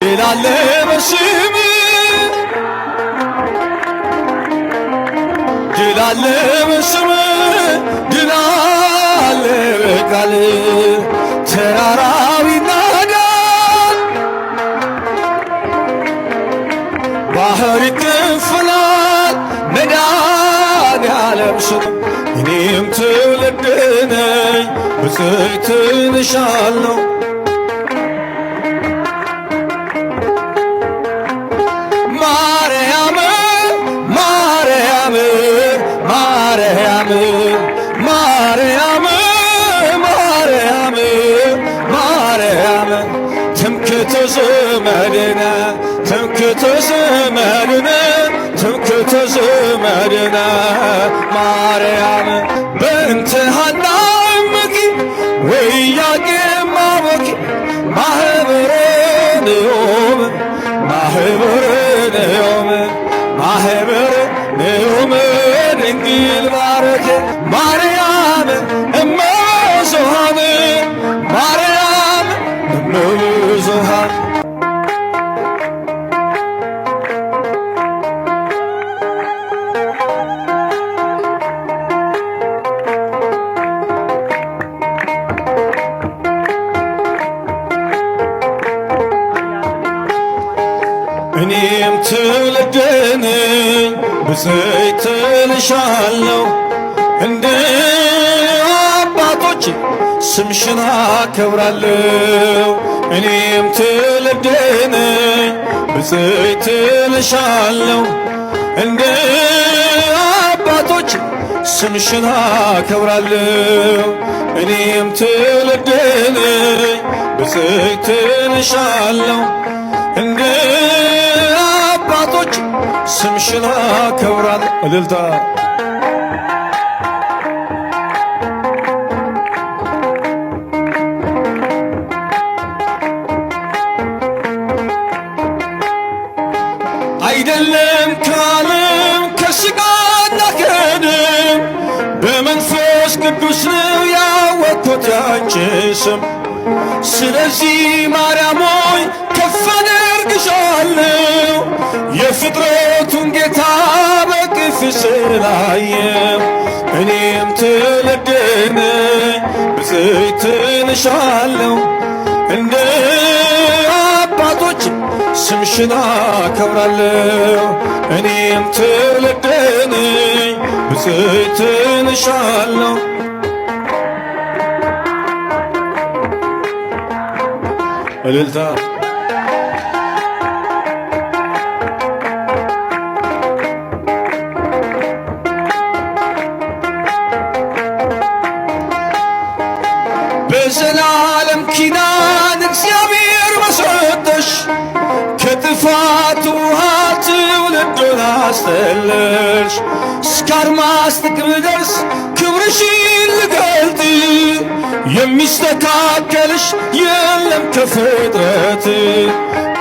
ድል አለ በስምህ ድል አለ በስምህ ድል አለ በቃልህ ተራራው ይናዳል ባህር ይከፈላል መድኃኔዓለም ስም እኔም ትውልድ ነኝ ብፅዕት እልሻለሁ ማርያም ማርያም ማርያም ማርያም ማርያም ማርያም ትምክህተ ዘመድነ ትምክህተ ዘመድነ ትምክህተ ዘመድነ ማርያም በእንተ ሐና እምኪ ወኢያቄም አቦኪ ማኅበረ ንዑም ማኅበረ ንዑም ማኅበረ ንዑም ድንግል ባረከ ማርያም እመ ብዙኃን ማርያም እመ ብዙኃን እኔም ትውልድ ነኝ ብፅዕት እልሻለሁ እንደ አባቶች ስምሽን አከብራለሁ እኔም ትውልድ ነኝ ብፅዕት እልሻለሁ እንደ አባቶች ስምሽን አከብራለሁ እኔም ትውልድ ነኝ ብፅዕት እልሻለሁ እንደ አባቶች ስምሽን አከብራለሁ እልልታ አይደለም ከዓለም ከሥጋና ከደም በመንፈስ ቅዱስ ነው ያወቅሁት ያንቺን ስም ስለዚህ ማርያም ሆይ ከፍ አደርግሻለሁ የፍጥረቱን ጌታ በቅፍሽ ስላየሁ እኔም ትውልድ ነኝ ብፅዕት እልሻለሁ እንደ አባቶች ስምሽን አከብራለሁ እኔም ትውልድ ነኝ ብፅዕት እልሻለሁ እልልታ በዘላለም ኪዳን እግዚአብሔር በሰጠሽ ከጥፋት ውሃ ትውልዱን አስጠለልሽ እስከ አድማስ ጥግ ድረስ ክብርሽን ልገልጥ የሚስተካከልሽ የለም ከፍጥረት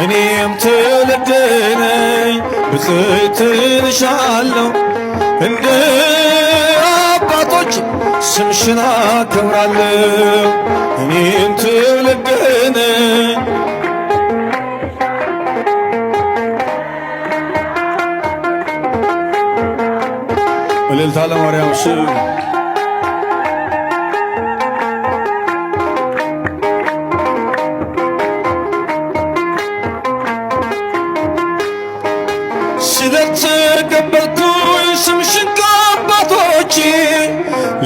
እኔም ትውልድ ነኝ ብፅዕት እልሻለሁ እንደ አባቶች ስምሽን አከብራለሁ እኔም ትውልድ ነኝ እልልታ ለማርያም ስም ስለተቀበልኩኝ ስምሽን ከአባቶቼ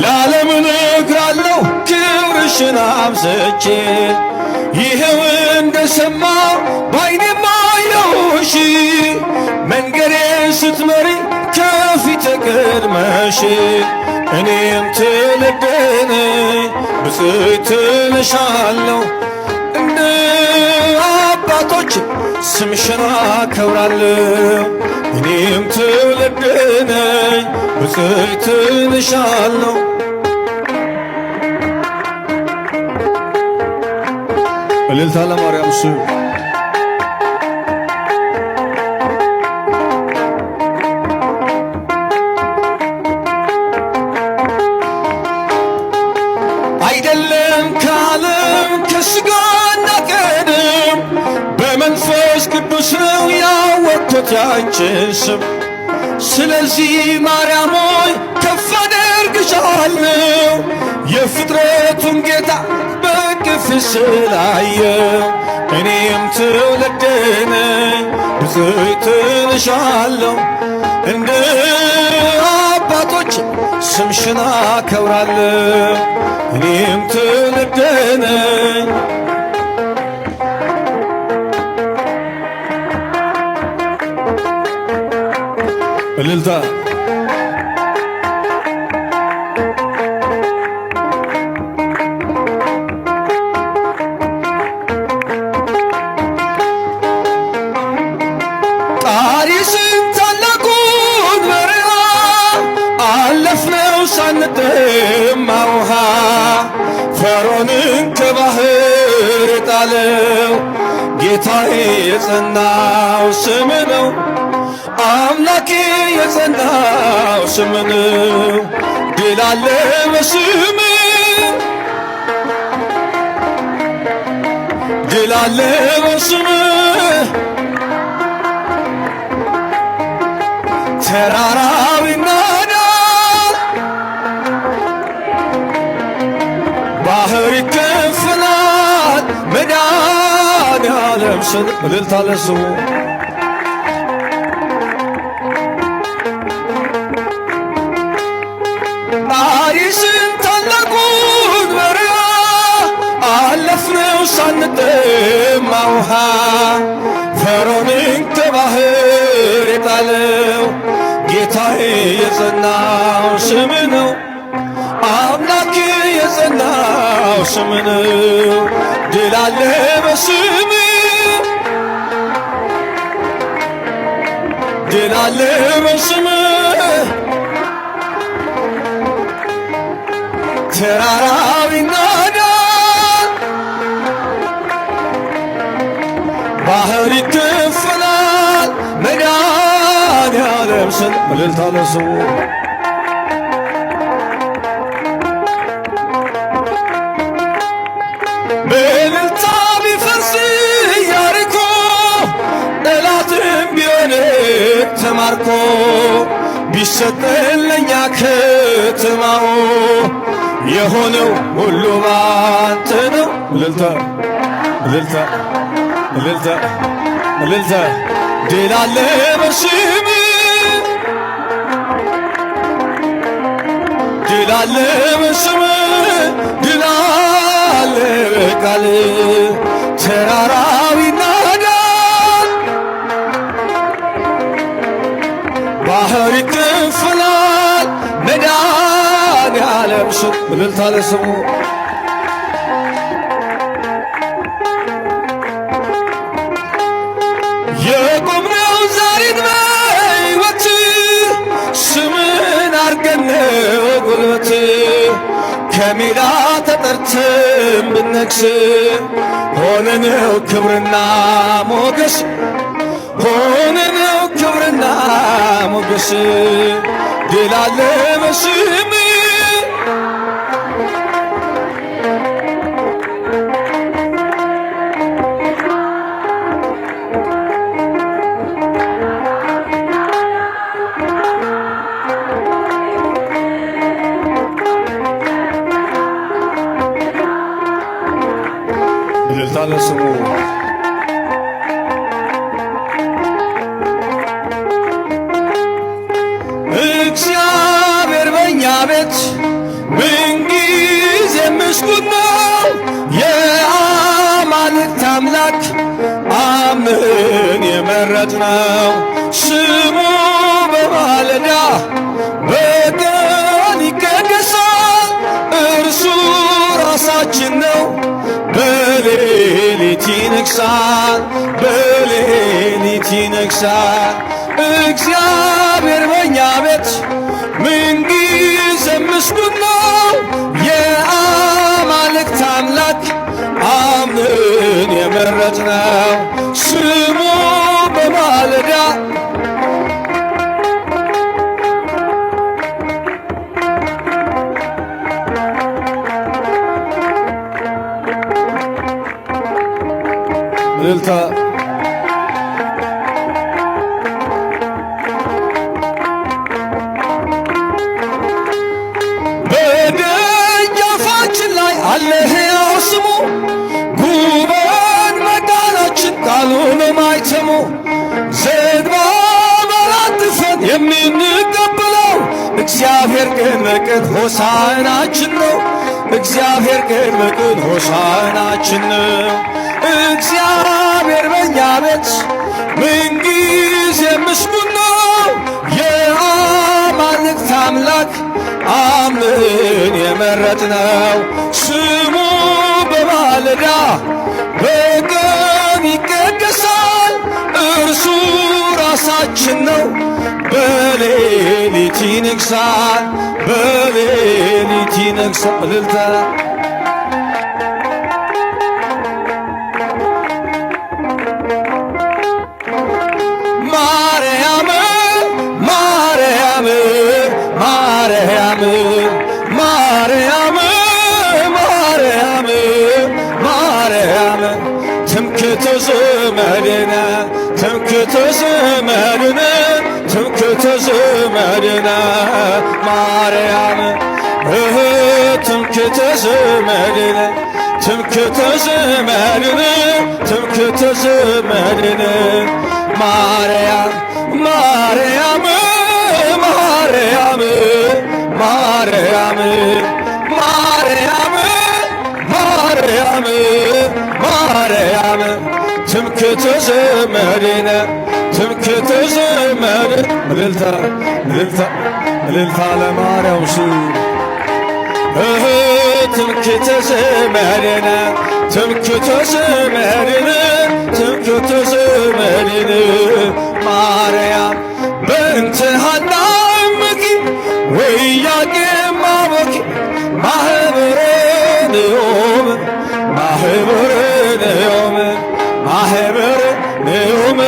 ለዓለም እነግራለሁ ክብርሽን አብዝቼ ይኸው እንደሰማሁ በዓይኔም አየሁሽ መንገዴን ስትመሪ ከፊቴ ቀድመሽ እኔም ትውልድ ነኝ ብፅዕት እልሻለሁ እንደ አባቶች ስምሽን አከብራለሁ እኔም ትውልድ ነኝ ብፅዕት እልሻለሁ እልልታ ለማርያም ስም አይደለም ከዓለም ከሥጋና ከደም በመንፈስ መንፈስ ቅዱስ ነው ያወቅኩት ያንቺን ስም። ስለዚህ ማርያም ሆይ ከፍ አደርግሻለሁ የፍጥረቱን ጌታ በቅፍሽ ስላየው። እኔም ትውልድ ነኝ ብፅዕት እልሻለሁ እንደ አባቶች ስምሽን አከብራለሁ። እኔም ትውልድ ነኝ እልልታ ቃዴስን ታላቁን በረሃ አለፍነው ሳንጠማ ውሃ። ፈርዖንን ከባህር የጣለው ጌታዬ የጸናው ስም ነው። አምላኬ የጸናው ስም ነው። ድል አለ በስም፣ ድል አለ በስም። ተራራው ይናዳል፣ ባህር ይከፈላል። መድኃኔዓለም ስም እልልታ ለስሙ። ቃዴስን ታላቁን በረሃ አለፍነው ሳንጠማ ውሃ። ፈርዖንን ከባህር የጣለው ጌታዬ የጸናው ስም ነው። አምላኬ የጸናው ስም ነው። ድል አለ በስም፣ ድል አለ በስም። ተራራው ይናዳል፣ ባህር ይከፈላል። መድኃኔዓለም ስም እልልታ ለስሙ። በእልልታ ቢፈርስ ኢያሪኮ ጠላትም ቢሆን ተማርኮ ቢሰጠን ለእኛ ከተማው የሆነው ሁሉ ባንተ ነው። እልልታ እልልታ እልልታ እልልታ። ድል አለ በስም፣ ድል አለ በስም፣ ድል አለ በቃል። ተራራው ይናዳል፣ ባህር ይከፈላል። መድኃኔዓለም ስም እልልታ ለስሙ። የቆምነው ዛሬን በሕይወት ስምን አርገን ጉልበት። ከሜዳ ተጠርተን ብነግስ ሆነነው ክብርና ሞገስ፣ ሆነነው ክብርና ሞገስ። ድል አለ በስም፣ እልልታ ለስሙ። እግዚአብሔር በእኛ ቤት ምንጊዜም ምስጉን ነው። የአማልክት አምላክ አምነን የመረጥነው ስሙ በማለዳ በቀን ይቀደሳል። እርሱ ራሳችን ነው በሌሊት ይነግሣል፣ በሌሊት ይነግሣል። እግዚአብሔር በእኛ ቤት ምንጊዜም ምስጉን ነው። የአማልክት አምላክ አምነን የመረጥነው ስሙ በማለዳ እልልታ ማኅተሙ ዘንባባን አጥፈን የምንቀበለው እግዚአብሔር ግን በቅን ሆሳዕናችን ነው። እግዚአብሔር ግን በቅን ሆሳዕናችን ነው። እግዚአብሔር በእኛ ቤት ምንጊዜ ምስጉን ነው። የአማልክት አምላክ አምነን የመረጥነው ስሙ በማለዳ በቀን ይቀደሳል። እርሱ ራሳችን ነው። በሌሊት ይነግሣል፣ በሌሊት ይነግሣል። እልልታ ማርያም ማርያም ማርያም ማርያም ማርያም ማርያም ትምክህተ ዘመድነ ትምክህተ ዘመድነ ትምክህተ ዘመድነ ማርያም ትምክህተ ዘመድነ ትምክህተ ዘመድነ ትምክህተ ዘመድነ ማርያም ማርያም ማርያም ማርያም ማርያም ማርያም ማርያም ትምክህተ ዘመድነ ትምክህተ ዘመድነ እልልታ እልልታ እልልታ ለማርያም ስም ትምክህተ ዘመድነ ትምክህተ ዘመድነ ትምክህተ ዘመድነ ማርያም በእንተ ሐና እምኪ ወኢያቄም አቦኪ ማኅበረ ንዑም ማኅበረ ንዑም ማኅበረ ንዑም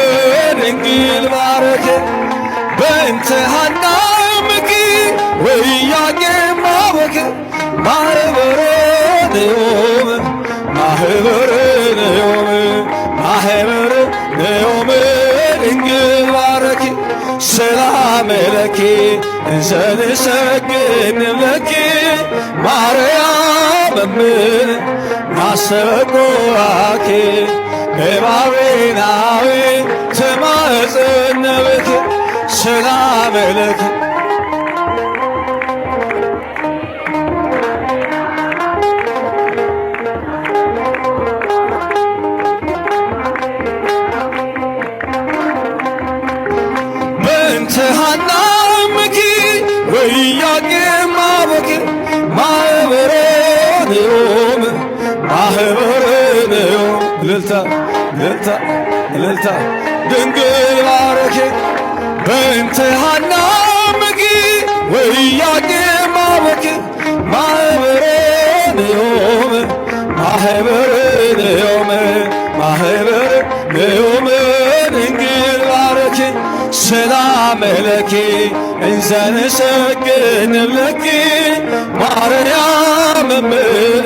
ድንግል ባረከ በእንተ ሐና እምኪ ወኢያቄም አቦኪ ማኅበረ ንዑም ማኅበረ ንዑም ማኅበረ ንዑም ድንግል ባረኪ ሰላም ለኪ እንዘንሰግድ ለኪ ማርያም እምነ ናስተበቁአኪ በባቤናዊ ተማጽነ ብኪ ሰላም ለኪ በእንተ ሐና እምኪ ወኢያቄም አቦኪ ማኅበረ ንዑም ማኅበረ ንዑም እልልታ እልልታ እልልታ ድንግል ባረኪ በእንተ ሐና እምኪ ወኢያቄም አቦኪ ማኅበረ ንዑም ማኅበረ ንዑም ማኅበረ ንዑም ድንግል ባረኪ ሰላም ለኪ እንዘንሰግድ ለኪ ማርያም እምነ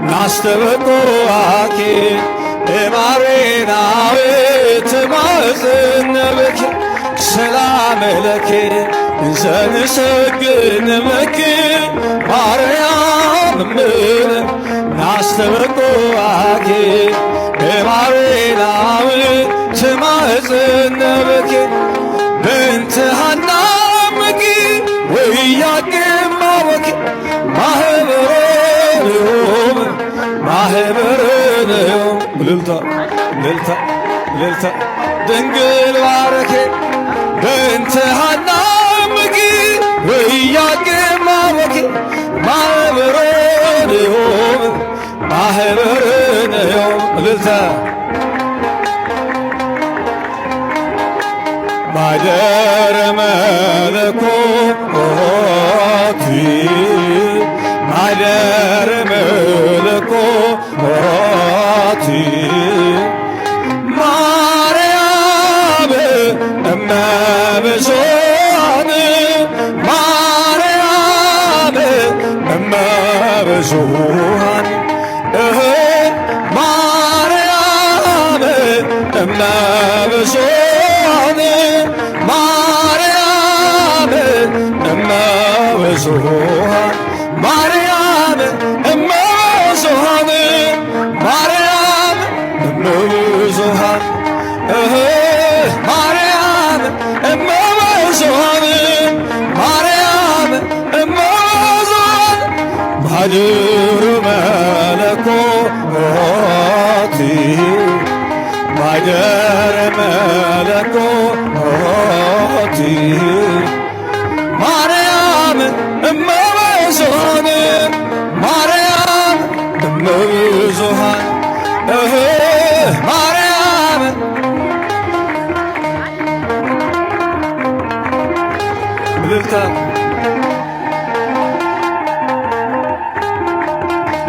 ናስተበቁአኪ በባቤናዊ ተማጽነ ብኪ ሰላም ለኪ እንዘንሰግድ ለኪ ማርያም እምነ ናስተበቁአኪ በባቤናዊ ተማጽነ ብኪ በእንተ ሐና እምኪ ወኢያቄም አቦኪ ማኅበረ ንዑም ማኅበረ ንዑም እልልታ እልልታ እልልታ ድንግል ባረኪ በእንተ ሐና እምኪ ወኢያቄም አቦኪ ማኅበረ ንዑም ማኅበረ ንዑም እልልታ ማኅደረ መለኮት ማኅደረ መለኮት ማርያም እመ ብዙኃን ማርያም እመ ብዙኃን ማርያም እመ ብዙኃን ማርያም እመ ብዙኃን ማርያም እመ ብዙኃን ማርያም እመ ብዙኃን ማርያም እመ ብዙኃን ማርያም እመ ብዙኃን ባሕድረ መለኮት ባሕድረ መለኮት ማርያም እመ ብዙኃን ማርያም እመ ብዙኃን ማርያም እልልታ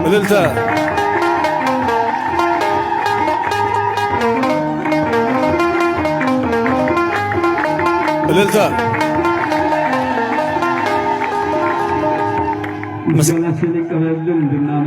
እልልታ እልልታ ምስጋናችን ይቀበልልን እንድናመ